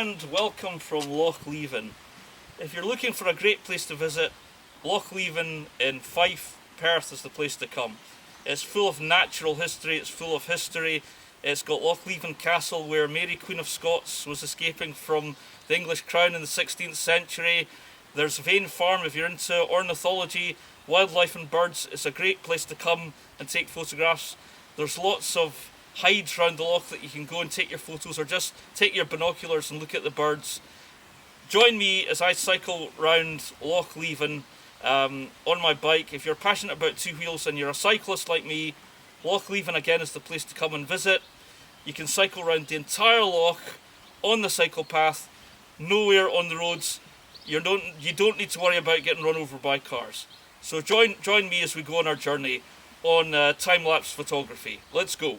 and welcome from Loch Leven. If you're looking for a great place to visit, Loch Leven in Fife, Perth is the place to come. It's full of natural history, it's full of history. It's got Loch Leven Castle, where Mary Queen of Scots was escaping from the English crown in the 16th century. There's Vane Farm if you're into ornithology, wildlife and birds. It's a great place to come and take photographs. There's lots of hides around the loch that you can go and take your photos, or just take your binoculars and look at the birds. Join me as I cycle round Loch Leven on my bike. If you're passionate about two wheels and you're a cyclist like me, Loch Leven again is the place to come and visit. You can cycle around the entire loch on the cycle path, nowhere on the roads. You don't need to worry about getting run over by cars. So join me as we go on our journey on time-lapse photography. Let's go.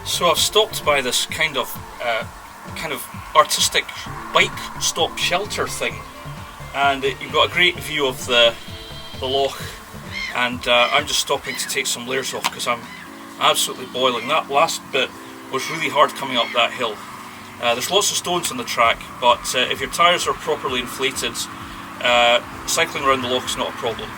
So I've stopped by this kind of artistic bike stop shelter thing, and you've got a great view of the loch, and I'm just stopping to take some layers off because I'm absolutely boiling. That last bit was really hard coming up that hill. There's lots of stones on the track, but if your tyres are properly inflated, cycling around the loch is not a problem.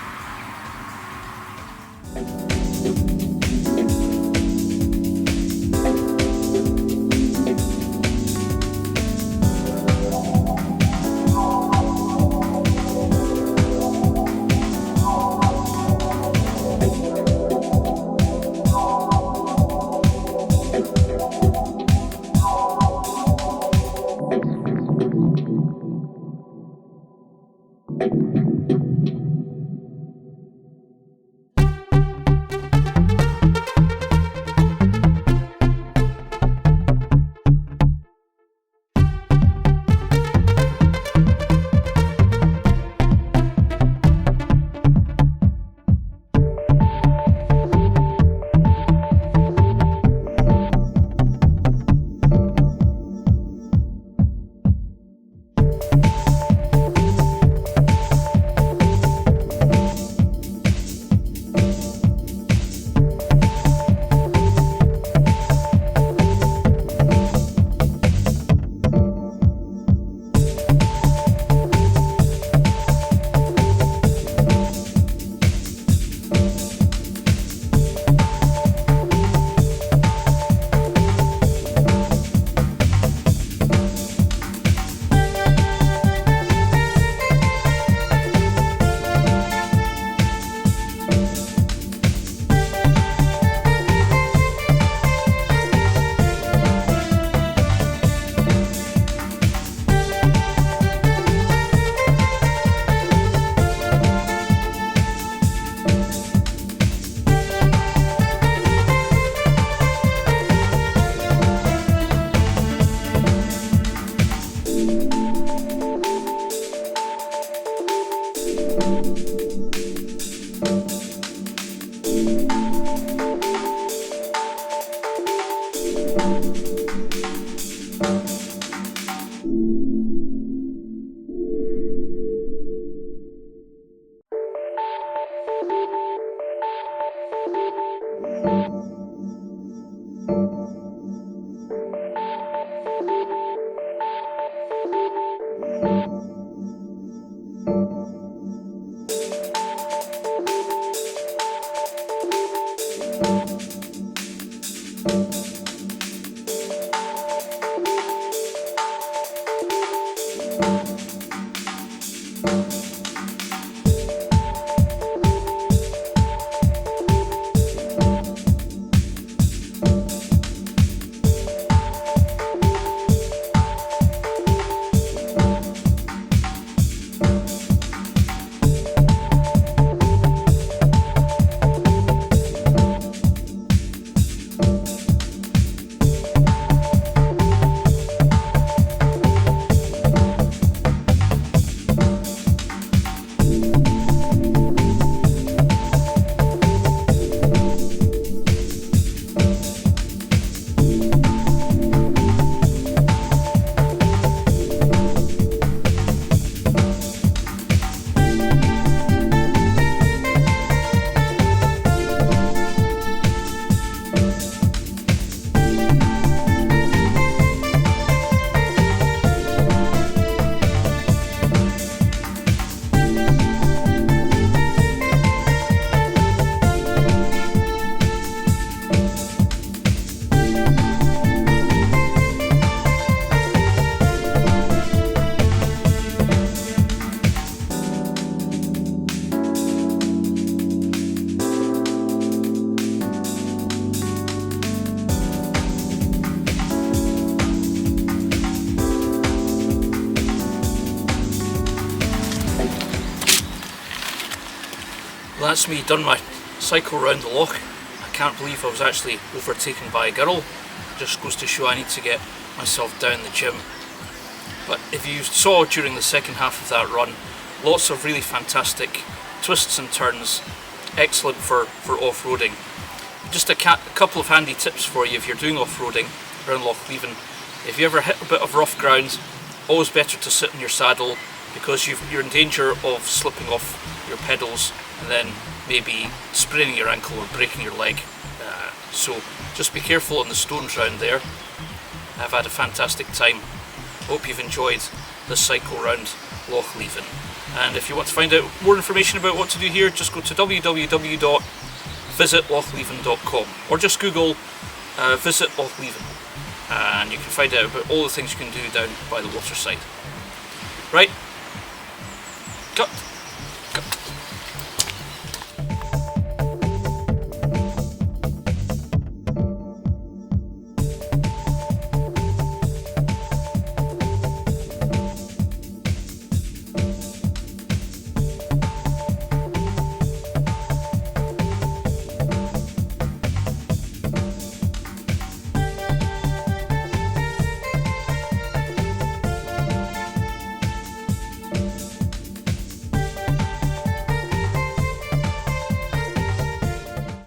Well, that's me done my cycle round the loch. I can't believe I was actually overtaken by a girl. Just goes to show I need to get myself down the gym. But if you saw during the second half of that run, lots of really fantastic twists and turns, excellent for off-roading. Just a couple of handy tips for you if you're doing off-roading around Loch Leven. If you ever hit a bit of rough ground, always better to sit in your saddle, because you're in danger of slipping off your pedals and then maybe spraining your ankle or breaking your leg. So just be careful on the stones round there. I've had a fantastic time. Hope you've enjoyed this cycle round Loch Leven. And if you want to find out more information about what to do here, just go to www.visitlochleven.com or just Google Visit Loch Leven, and you can find out about all the things you can do down by the waterside. Right, cut.